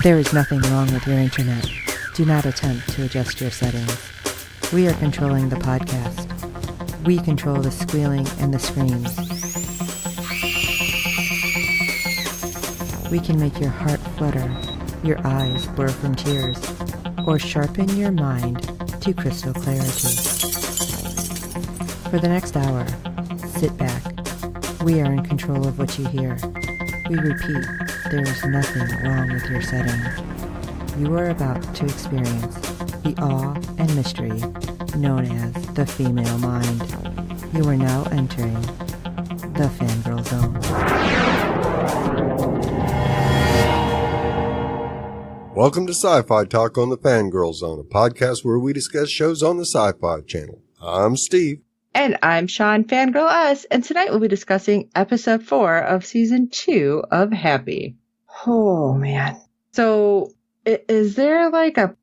There is nothing wrong with your internet. Do not attempt to adjust your settings. We are controlling the podcast. We control the squealing and the screams. We can make your heart flutter, your eyes blur from tears, or sharpen your mind to crystal clarity. For the next hour, sit back. We are in control of what you hear. We repeat, there is nothing wrong with your settings. You are about to experience the awe and mystery known as the female mind. You are now entering the Fangirl Zone. Welcome to Sci-Fi Talk on the Fangirl Zone, a podcast where we discuss shows on the Sci-Fi Channel. I'm Steve. And I'm Sean, Fangirl Us, and tonight we'll be discussing episode 4 of season 2 of Happy. Oh, man. So, is there like a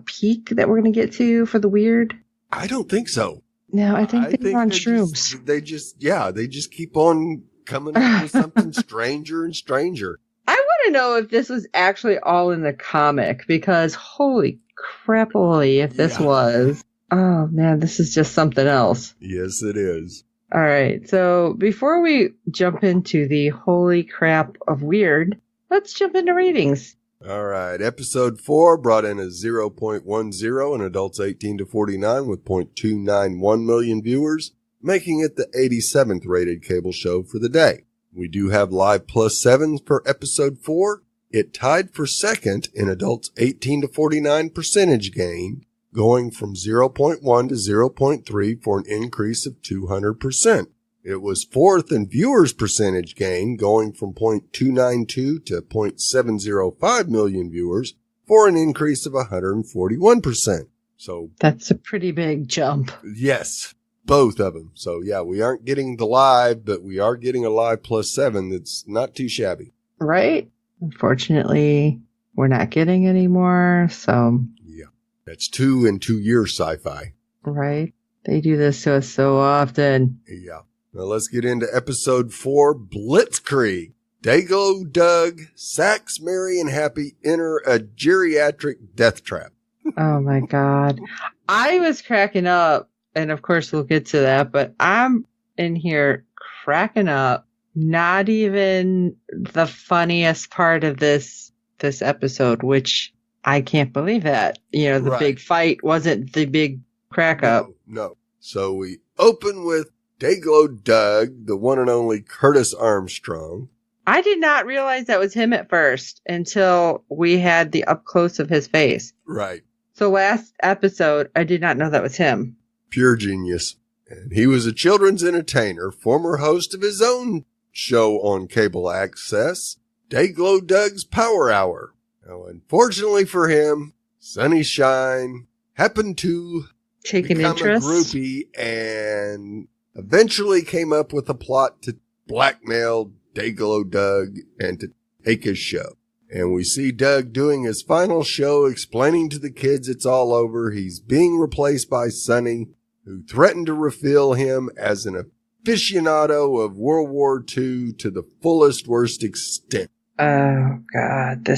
peak that we're going to get to for the weird? I don't think so. No, I think they're on shrooms. They just keep on coming up with something stranger and stranger. I want to know if this was actually all in the comic, because holy crapoly if this was. Oh, man, this is just something else. Yes, it is. All right, so before we jump into the holy crap of weird, let's jump into ratings. All right, episode 4 brought in a 0.10 in adults 18 to 49 with 0.291 million viewers, making it the 87th rated cable show for the day. We do have live +7s for episode 4. It tied for second in adults 18 to 49 percentage gain, going from 0.1 to 0.3 for an increase of 200%. It was fourth in viewers percentage gain, going from 0.292 to 0.705 million viewers for an increase of 141%. So that's a pretty big jump. Yes, both of them. So yeah, we aren't getting the live, but we are getting a live +7 that's not too shabby. Right? Unfortunately, we're not getting any more, so... That's 2 in 2 years sci-fi. Right. They do this to us so often. Yeah. Now let's get into episode 4, Blitzkrieg. Dayglow, Doug, Sax, Mary, and Happy enter a geriatric death trap. Oh my God. I was cracking up, and of course we'll get to that, but I'm in here cracking up. Not even the funniest part of this episode, which... I can't believe that. You know, the big fight wasn't the big crack up. No. So we open with Dayglow Doug, the one and only Curtis Armstrong. I did not realize that was him at first until we had the up close of his face. Right. So last episode, I did not know that was him. Pure genius. And he was a children's entertainer, former host of his own show on cable access, Dayglow Doug's Power Hour. Now, unfortunately for him, Sunny Shine happened to take an become interest. A groupie and eventually came up with a plot to blackmail Dayglow Doug and to take his show. And we see Doug doing his final show, explaining to the kids it's all over. He's being replaced by Sunny, who threatened to reveal him as an aficionado of World War II to the fullest, worst extent. Oh, God,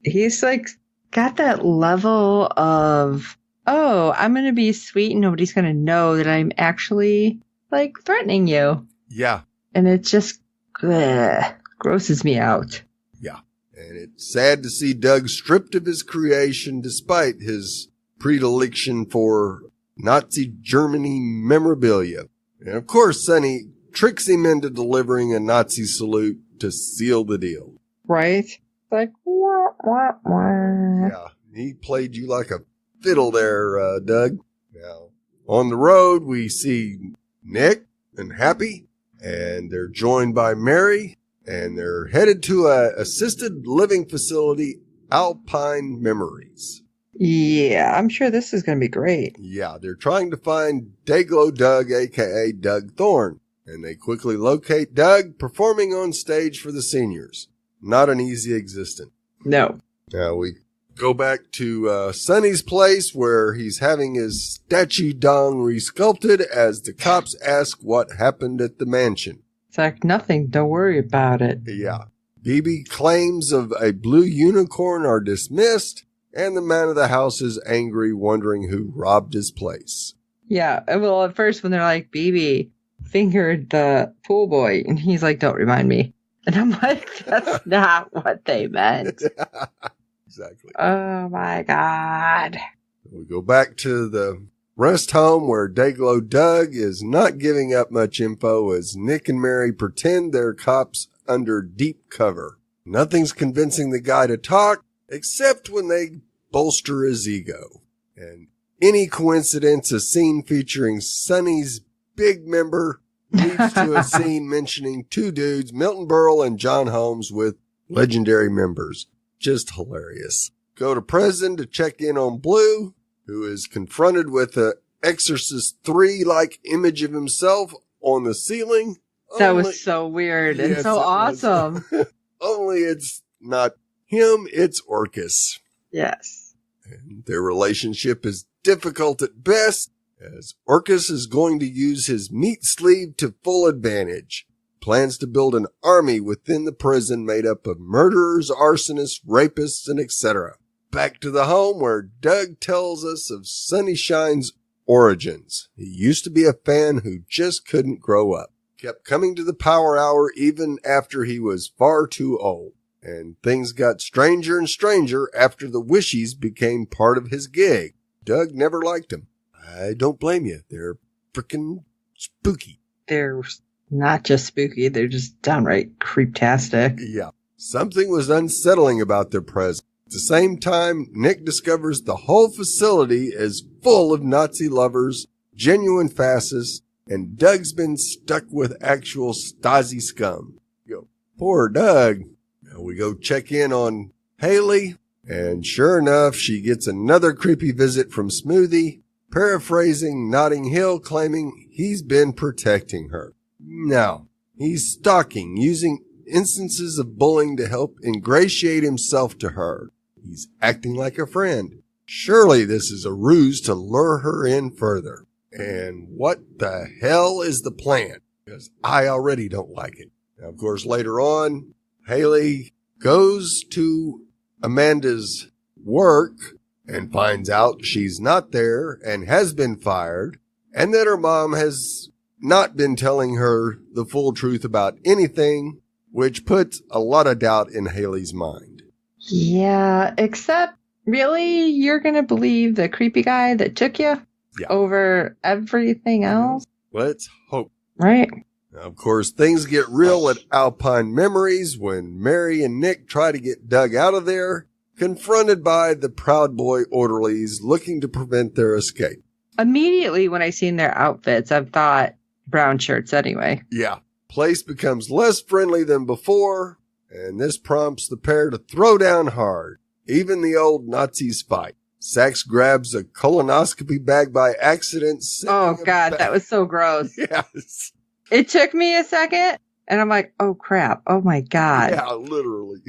he's like got that level of, oh, I'm going to be sweet and nobody's going to know that I'm actually like threatening you. Yeah. And it just grosses me out. Yeah. And it's sad to see Doug stripped of his creation despite his predilection for Nazi Germany memorabilia. And of course, Sunny tricks him into delivering a Nazi salute to seal the deal. Right? Like, wah, wah, wah. Yeah, he played you like a fiddle there, Doug. Now, on the road, we see Nick and Happy, and they're joined by Mary, and they're headed to a assisted living facility, Alpine Memories. Yeah, I'm sure this is going to be great. Yeah, they're trying to find Dayglow Doug, a.k.a. Doug Thorne, and they quickly locate Doug performing on stage for the seniors. Not an easy existence. No. Now we go back to Sunny's place where he's having his statue dong resculpted as the cops ask what happened at the mansion. It's like nothing. Don't worry about it. Yeah. BB claims of a blue unicorn are dismissed, and the man of the house is angry, wondering who robbed his place. Yeah, well, at first when they're like, BB fingered the pool boy, and he's like, don't remind me. And I'm like, that's not what they meant. Exactly. Oh my God. We go back to the rest home where Dayglow Doug is not giving up much info as Nick and Mary pretend they're cops under deep cover. Nothing's convincing the guy to talk except when they bolster his ego. And any coincidence, a scene featuring Sonny's big member leads to a scene mentioning two dudes, Milton Berle and John Holmes, with legendary members. Just hilarious. Go to prison to check in on Blue, who is confronted with a Exorcist 3-like image of himself on the ceiling. That was so weird and so awesome. Only it's not him, it's Orcus. Yes. And their relationship is difficult at best, as Orcus is going to use his meat sleeve to full advantage. Plans to build an army within the prison made up of murderers, arsonists, rapists, and etc. Back to the home where Doug tells us of Sunnyshine's origins. He used to be a fan who just couldn't grow up. Kept coming to the power hour even after he was far too old. And things got stranger and stranger after the Wishies became part of his gig. Doug never liked them. I don't blame you. They're frickin' spooky. They're not just spooky, they're just downright creeptastic. Yeah. Something was unsettling about their presence. At the same time, Nick discovers the whole facility is full of Nazi lovers, genuine fascists, and Doug's been stuck with actual Stasi scum. Poor Doug. Now we go check in on Haley, and sure enough, she gets another creepy visit from Smoothie, paraphrasing Notting Hill, claiming he's been protecting her. No, he's stalking, using instances of bullying to help ingratiate himself to her. He's acting like a friend. Surely this is a ruse to lure her in further. And what the hell is the plan? Because I already don't like it. Now, of course, later on, Haley goes to Amanda's work and finds out she's not there and has been fired, and that her mom has not been telling her the full truth about anything, which puts a lot of doubt in Haley's mind. Yeah, except really, you're going to believe the creepy guy that took you over everything else? Let's hope. Right. Now, of course, things get real at Alpine Memories when Mary and Nick try to get Doug out of there, confronted by the Proud Boy orderlies looking to prevent their escape. Immediately when I seen their outfits, I've thought brown shirts anyway. Yeah. Place becomes less friendly than before, and this prompts the pair to throw down hard. Even the old Nazis fight. Sax grabs a colonoscopy bag by accident. Oh, God, that was so gross. Yes. It took me a second, and I'm like, oh, crap. Oh, my God. Yeah, literally.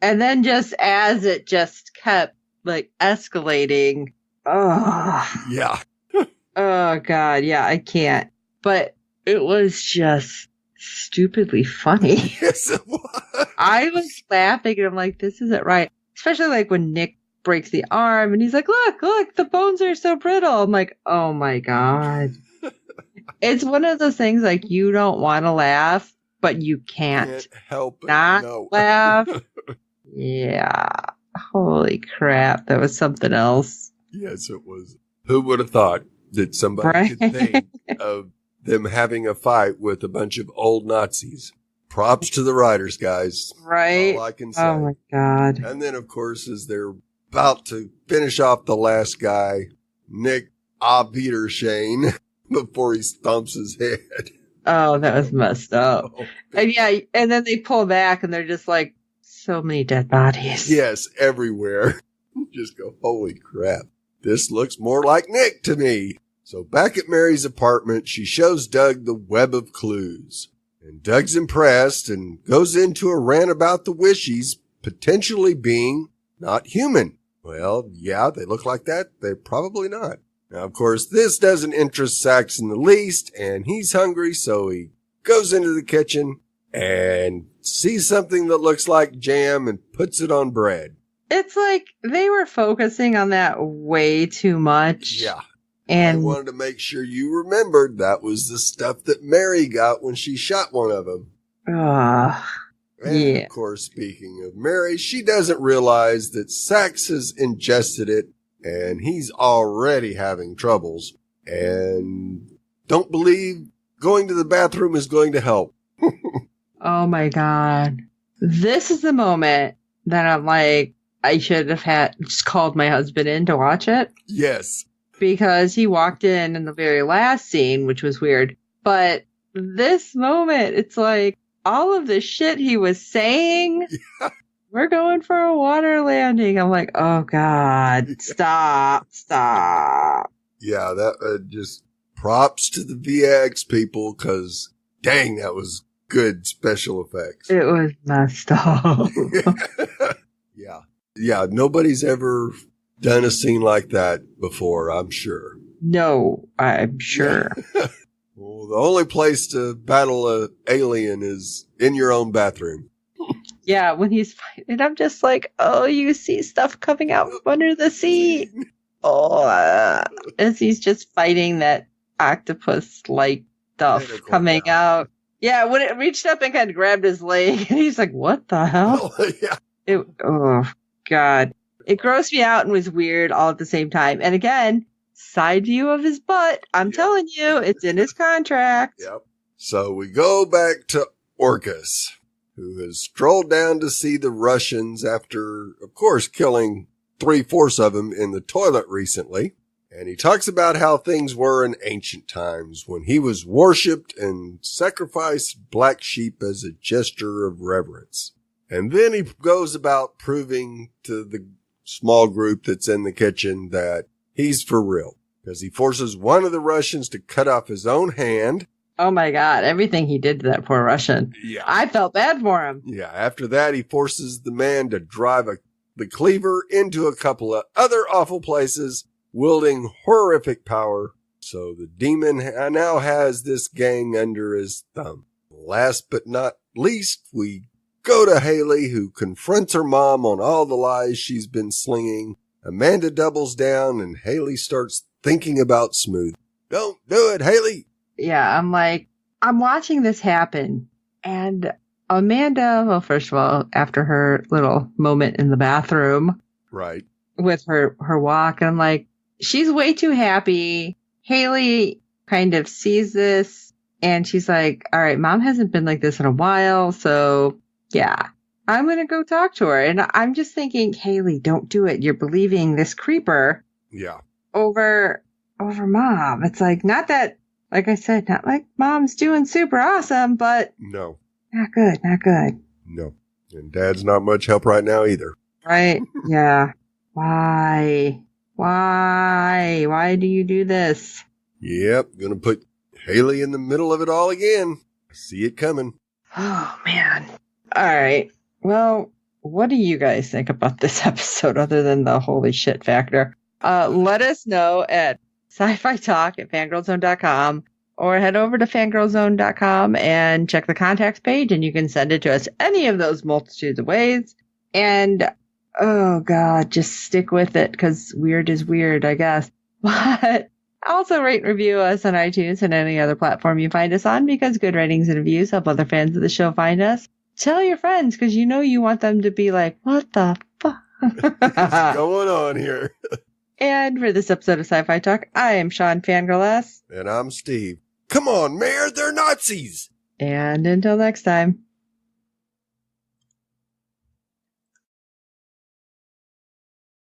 And then just as it just kept, like, escalating. Oh. Yeah. Oh, God. Yeah, I can't. But it was just stupidly funny. Yes, it was. I was laughing, and I'm like, this isn't right. Especially, like, when Nick breaks the arm, and he's like, look, the bones are so brittle. I'm like, oh, my God. It's one of those things, like, you don't want to laugh, but you can't help it. Not laugh. Yeah. Holy crap. That was something else. Yes, it was. Who would have thought that somebody could think of them having a fight with a bunch of old Nazis? Props to the writers, guys. Right. All I can say. Oh, my God. And then, of course, as they're about to finish off the last guy, Nick Shane before he stomps his head. Oh, that was messed up. Oh, and yeah, and then they pull back and they're just like, so many dead bodies. yes, everywhere. Just go, holy crap. This looks more like Nick to me. So back at Mary's apartment, she shows Doug the web of clues. And Doug's impressed and goes into a rant about the Wishies potentially being not human. Well, yeah, they look like that. They're probably not. Now, of course, this doesn't interest Sax in the least, and he's hungry, so he goes into the kitchen, and sees something that looks like jam and puts it on bread. It's like they were focusing on that way too much. Yeah. And I wanted to make sure you remembered that was the stuff that Mary got when she shot one of them. And of course, speaking of Mary, she doesn't realize that Sax has ingested it and he's already having troubles and don't believe going to the bathroom is going to help. Oh my God. This is the moment that I'm like, I should have just called my husband in to watch it. Yes. Because he walked in the very last scene, which was weird. But this moment, it's like all of the shit he was saying. Yeah. We're going for a water landing. I'm like, oh God, stop. Yeah, that just props to the VX people because dang, that was good special effects. It was messed up. Yeah, nobody's ever done a scene like that before, I'm sure. No, I'm sure. Well, the only place to battle an alien is in your own bathroom. Yeah, when he's fighting, I'm just like, oh, you see stuff coming out from under the sea. As he's just fighting that octopus-like stuff coming out. Yeah, when it reached up and kind of grabbed his leg, and he's like, what the hell? Yeah. Oh, God. It grossed me out and was weird all at the same time. And again, side view of his butt. I'm telling you, it's in his contract. Yep. So we go back to Orcus, who has strolled down to see the Russians after, of course, killing 3/4 of them in the toilet recently. And he talks about how things were in ancient times when he was worshipped and sacrificed black sheep as a gesture of reverence. And then he goes about proving to the small group that's in the kitchen that he's for real. Because he forces one of the Russians to cut off his own hand. Oh my God, everything he did to that poor Russian. Yeah. I felt bad for him. Yeah, after that he forces the man to drive the cleaver into a couple of other awful places, wielding horrific power. So the demon now has this gang under his thumb. Last but not least, we go to Haley, who confronts her mom on all the lies she's been slinging. Amanda doubles down, and Haley starts thinking about Smooth. Don't do it, Haley! Yeah, I'm like, I'm watching this happen. And Amanda, well, first of all, after her little moment in the bathroom. Right. With her walk, I'm like, she's way too happy. Haley kind of sees this, and she's like, all right, mom hasn't been like this in a while, so yeah, I'm going to go talk to her. And I'm just thinking, Haley, don't do it. You're believing this creeper. Yeah. Over mom. It's like, not that, like I said, not like mom's doing super awesome, but no, not good. No. And dad's not much help right now either. Right. Yeah. Why do you do this? Yep. Gonna put Haley in the middle of it all again. I see it coming. Oh man. All right. Well, what do you guys think about this episode other than the holy shit factor? Let us know at SyFy Talk at fangirlzone.com or head over to fangirlzone.com and check the contacts page, and you can send it to us any of those multitudes of ways. And oh God, just stick with it because weird is weird, I guess. But also rate and review us on iTunes and any other platform you find us on, because good ratings and reviews help other fans of the show find us. Tell your friends, because you know you want them to be like, what the fuck? What's going on here? And for this episode of SyFy Talk, I am Sean Fangirl S. And I'm Steve. Come on, Mayor, they're Nazis! And until next time.